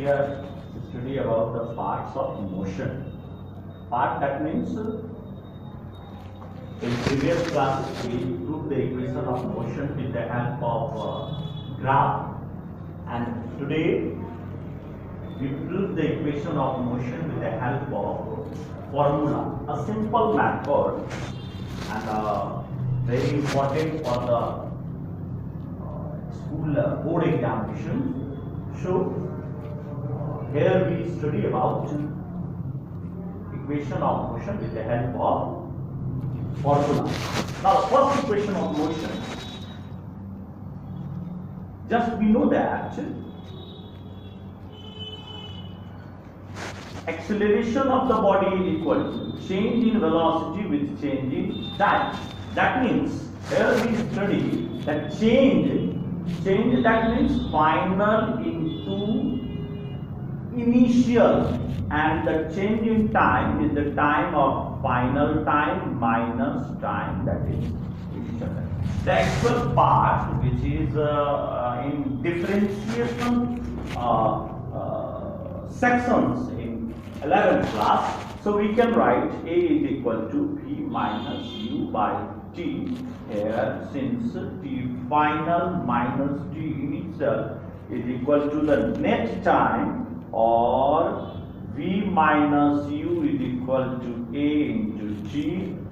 here study about the parts of motion. Part, that means in previous classes we proved the equation of motion with the help of graph, and today we prove the equation of motion with the help of formula, a simple method and very important for the school board examination. So here we study about equation of motion with the help of formula. Now the first equation of motion, just we know that acceleration of the body is equal to change in velocity with change in time. That means here we study that change that means final into initial, and the change in time is the time of final time minus time that is initial time. The actual part which is in differentiation sections in 11th class, so we can write A is equal to P minus U by T here, since T final minus T initial is equal to the net time, or V minus U is equal to A into T,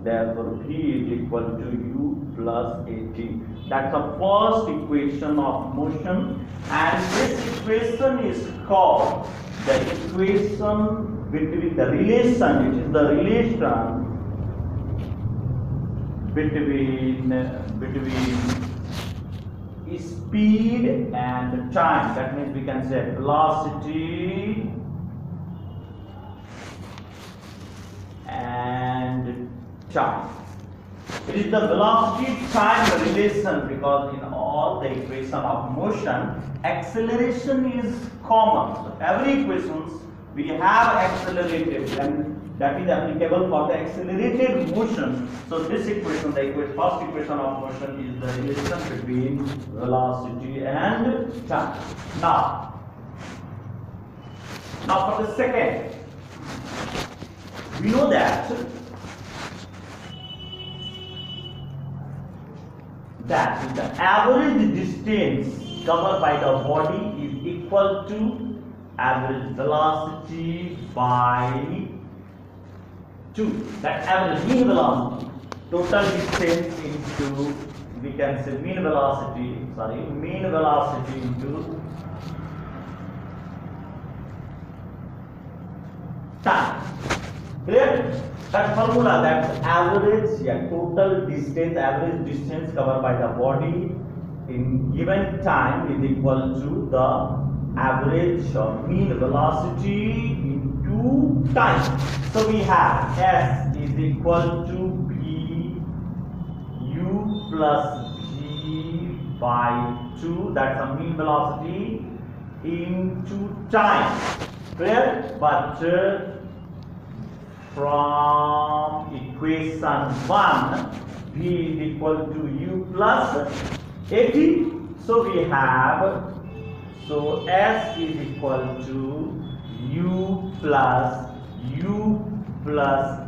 therefore V is equal to U plus AT. That's the first equation of motion, and this equation is called the equation between the relation, it is the relation between speed and time. That means we can say velocity and time. It is the velocity time relation, because in all the equation of motion acceleration is common. So every equations we have accelerated, and that is applicable for the accelerated motion. So this equation, the first equation of motion, is the relation between velocity and time. Now for the second, we know that the average distance covered by the body is equal to average velocity by 2. That average mean velocity, total distance into, we can say mean velocity into time. Clear? That formula, that's average, total distance, average distance covered by the body in given time is equal to the average or mean velocity into time. So we have S is equal to B U plus V by 2, that's a mean velocity into time. Clear? But from equation 1, V is equal to U plus AT. So we have, so S is equal to U plus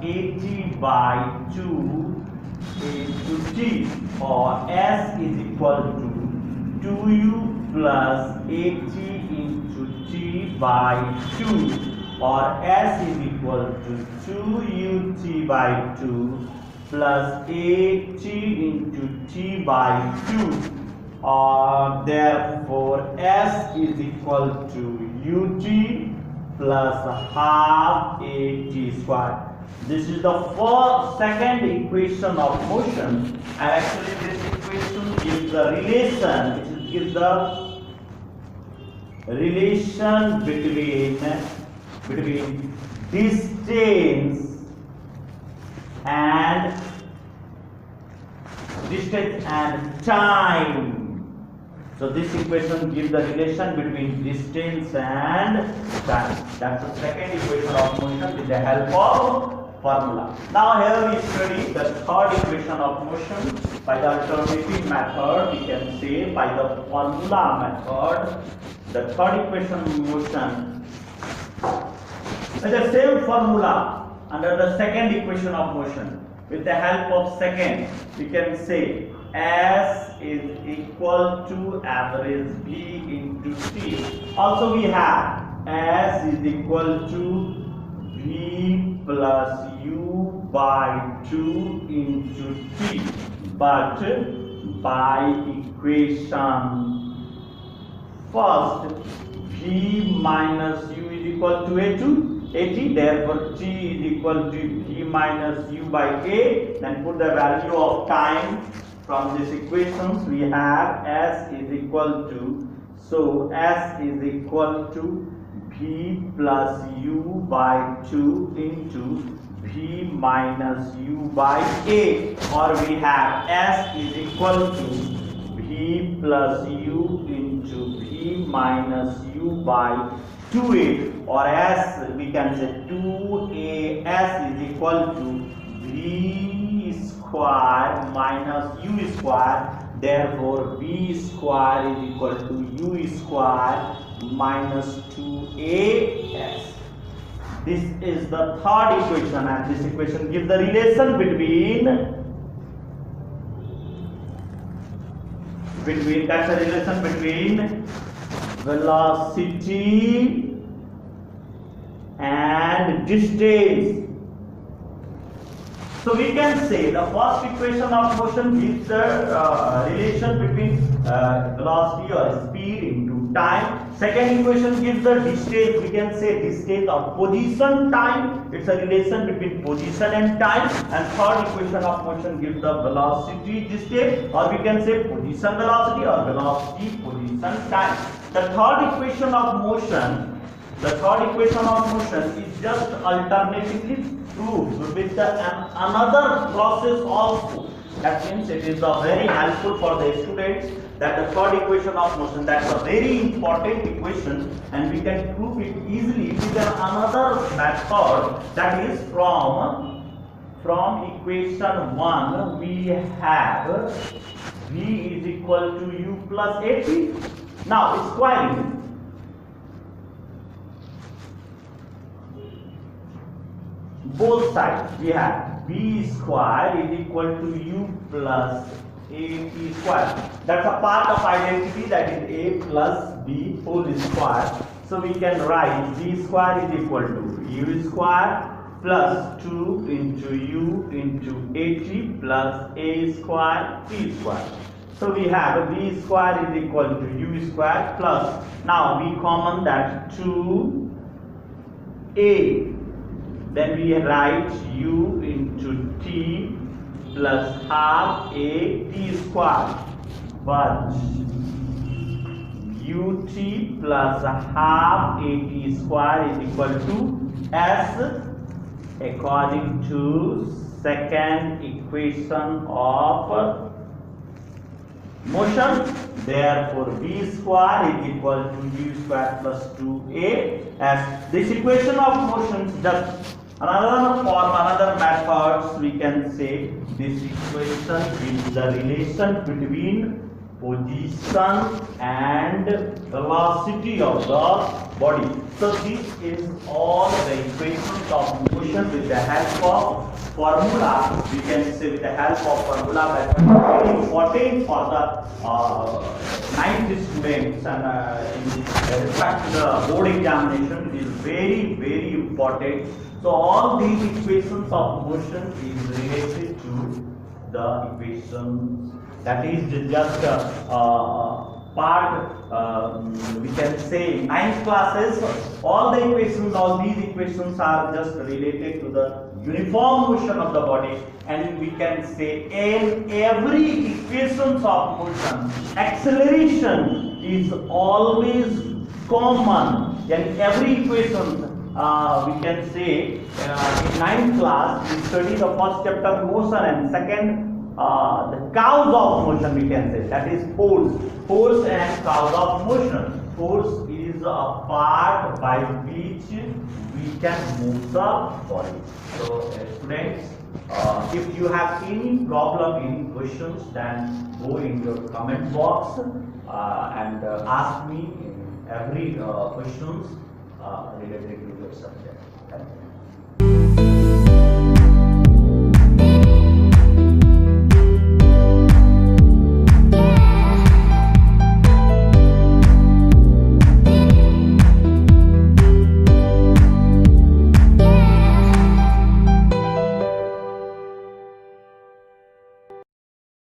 AT by 2 into T, or S is equal to 2U plus AT into T by 2, or S is equal to 2UT by 2 plus AT into T by 2. Or therefore S is equal to UT plus half AT square. This is the second equation of motion, and actually this equation gives the relation. It gives the relation between distance and time. So this equation gives the relation between distance and time. That's the second equation of motion with the help of formula. Now here we study the third equation of motion by the alternative method. We can say by the formula method, the third equation of motion With the same formula under the second equation of motion, with the help of second, we can say S is equal to average V into T. Also we have S is equal to V plus U by 2 into T. But by equation first, V minus U is equal to A2, therefore T is equal to V minus U by A. Then put the value of time from these equations. We have S is equal to, so S is equal to V plus U by 2 into V minus U by A, or we have S is equal to V plus U into V minus U by 2A, or S we can say 2AS is equal to V square minus U square. Therefore V square is equal to U square minus 2AS. This is the third equation, and this equation gives the relation between that's the relation between velocity and distance. So we can say the first equation of motion gives the relation between velocity or speed into time. Second equation gives the distance. We can say distance or position time. It's a relation between position and time. And third equation of motion gives the velocity distance, or we can say position velocity or velocity position time. The third equation of motion is just alternatively proved with another process also. That means it is very helpful for the students that the third equation of motion, that's a very important equation, and we can prove it easily with another method, that is from equation 1 we have V is equal to U plus AT. Now squaring. Both sides we have B square is equal to U plus AT square. That's a part of identity, that is A plus B whole square. So we can write B square is equal to U square plus 2 into U into AT plus A square T square. So we have B square is equal to U square plus, now we common that 2A. Then we write U into T plus half A T square, but UT plus half AT square is equal to S according to second equation of motion. Therefore V square is equal to U square plus 2A. As this equation of motion is just another form, another methods, we can say this equation is the relation between position and velocity of the body. So this is all the equations of motion with the help of formula. We can say with the help of formula, that is very important for the 9th students, and in respect to the board examination it is very, very important. So all these equations of motion is related to the equations, that is just part, we can say 9th classes. All these equations are just related to the uniform motion of the body, and we can say in every equations of motion, acceleration is always common. In every equation, we can say in 9th class we study the first chapter motion, and second the cause of motion, we can say, that is force and cause of motion. Force is a part by which we can move the body. So students, if you have any problem, any questions, then go in your comment box and ask me in every questions. related to your subject. Okay?